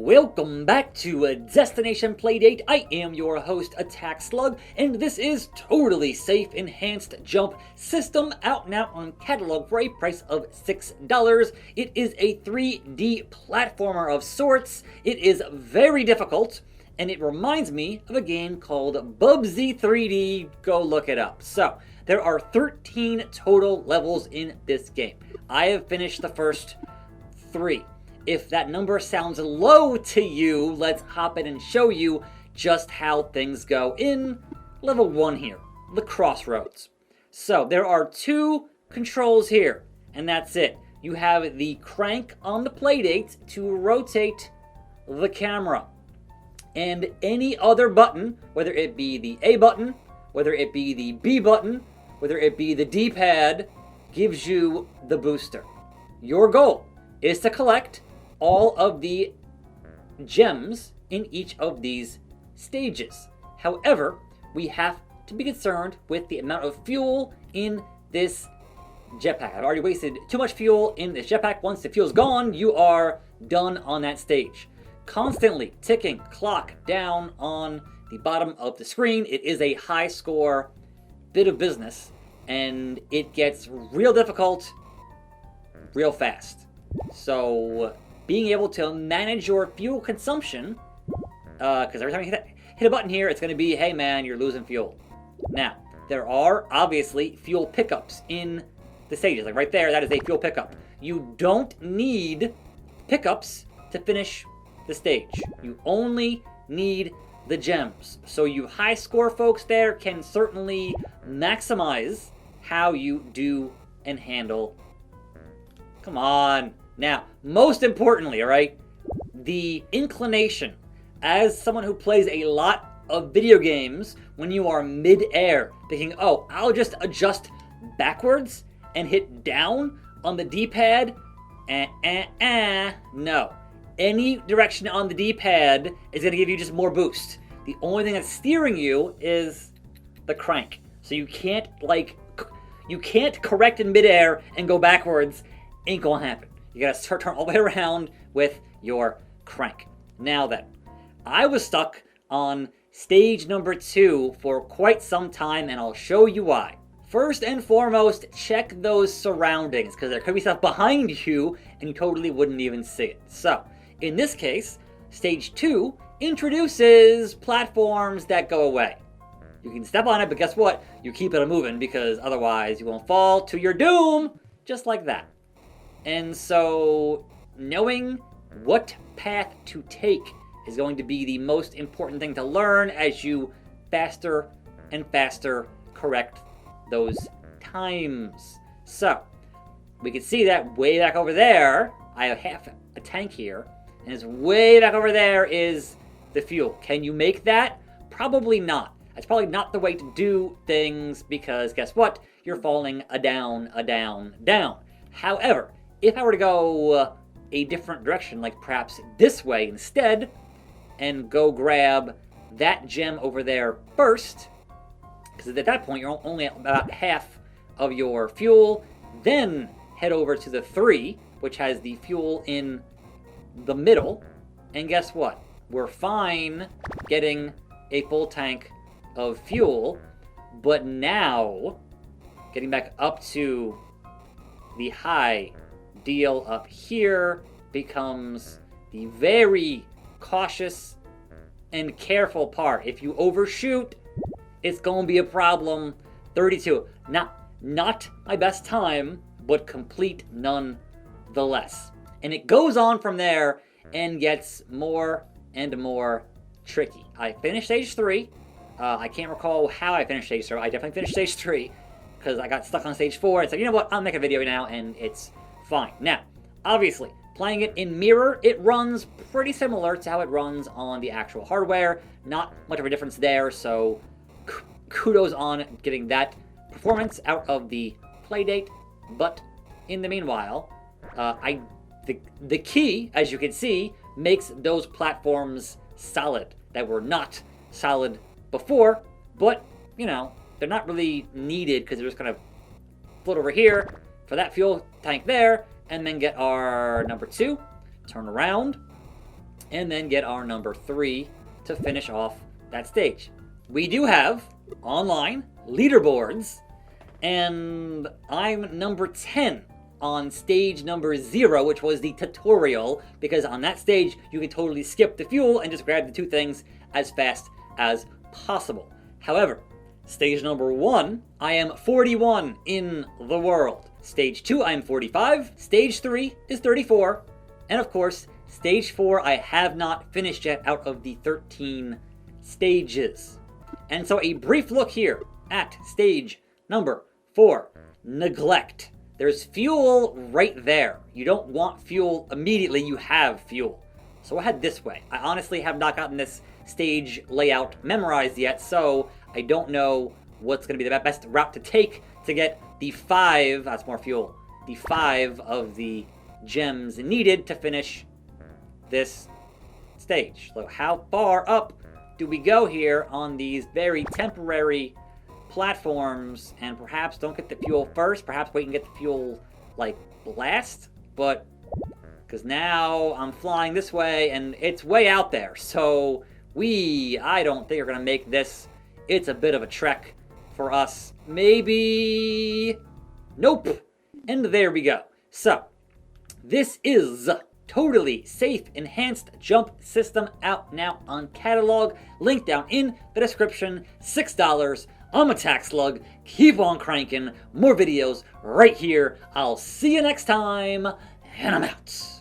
Welcome back to Destination Playdate. I am your host, Attack Slug, and this is totally safe enhanced jump system out now on catalog for a price of $6. It is a 3D platformer of sorts. It is very difficult, and it reminds me of a game called Bubsy 3D. Go look it up. So, there are 13 total levels in this game. I have finished the first 3. If that number sounds low to you, let's hop in and show you just how things go in level 1 here, the crossroads. So there are 2 controls here, and that's it. You have the crank on the Playdate to rotate the camera. And any other button, whether it be the A button, whether it be the B button, whether it be the D-pad, gives you the booster. Your goal is to collect all of the gems in each of these stages. However, we have to be concerned with the amount of fuel in this jetpack. I've already wasted too much fuel in this jetpack. Once the fuel's gone, you are done on that stage. Constantly ticking clock down on the bottom of the screen. It is a high score bit of business, and it gets real difficult real fast. So being able to manage your fuel consumption, because every time you hit a button here, it's going to be, hey man, you're losing fuel. Now, there are obviously fuel pickups in the stages. Like right there, that is a fuel pickup. You don't need pickups to finish the stage. You only need the gems. So you high score folks there can certainly maximize how you do and handle. Come on. Now, most importantly, all right, the inclination, as someone who plays a lot of video games, when you are mid-air, thinking, oh, I'll just adjust backwards and hit down on the D-pad, no. Any direction on the D-pad is going to give you just more boost. The only thing that's steering you is the crank. So you can't correct in mid-air and go backwards. Ain't gonna happen. You gotta turn all the way around with your crank. Now then, I was stuck on stage number 2 for quite some time, and I'll show you why. First and foremost, check those surroundings, because there could be stuff behind you, and you totally wouldn't even see it. So, in this case, stage 2 introduces platforms that go away. You can step on it, but guess what? You keep it moving, because otherwise you won't fall to your doom, just like that. And so, knowing what path to take is going to be the most important thing to learn as you faster and faster correct those times. So, we can see that way back over there, I have half a tank here, and it's way back over there is the fuel. Can you make that? Probably not. That's probably not the way to do things, because guess what? You're falling down. However, if I were to go a different direction, like perhaps this way instead, and go grab that gem over there first, because at that point you're only at about half of your fuel, then head over to the 3, which has the fuel in the middle, and guess what? We're fine getting a full tank of fuel, but now, getting back up to the high deal up here becomes the very cautious and careful part. If you overshoot, it's going to be a problem. 32. Not my best time, but complete nonetheless. And it goes on from there and gets more and more tricky. I finished stage 3. I can't recall how I finished stage 3. I definitely finished stage 3 because I got stuck on stage 4. It's like, you know what? I'll make a video now, and it's fine. Now, obviously, playing it in mirror, it runs pretty similar to how it runs on the actual hardware. Not much of a difference there, so kudos on getting that performance out of the Playdate. But in the meanwhile, the key, as you can see, makes those platforms solid that were not solid before, but, you know, they're not really needed because they're just going to float over here for that fuel tank there, and then get our number 2, turn around, and then get our number 3 to finish off that stage. We do have online leaderboards, and I'm number 10 on stage number 0, which was the tutorial, because on that stage you can totally skip the fuel and just grab the 2 things as fast as possible. However, stage number 1, I am 41 in the world. Stage 2, I am 45. Stage 3 is 34. And of course, stage 4, I have not finished yet out of the 13 stages. And so a brief look here at stage number 4, neglect. There's fuel right there. You don't want fuel immediately, you have fuel. So we'll head this way. I honestly have not gotten this stage layout memorized yet, so I don't know what's going to be the best route to take to get the 5, that's more fuel, the 5 of the gems needed to finish this stage. So how far up do we go here on these very temporary platforms, and perhaps don't get the fuel first, perhaps wait and get the fuel like last, but because now I'm flying this way and it's way out there, so I don't think are gonna make this. It's a bit of a trek for us. Maybe, nope, and there we go. So this is totally safe enhanced jump system out now on catalog, link down in the description. $6. I'm Attack Slug. Keep on cranking. More videos right here. I'll see you next time, and I'm out.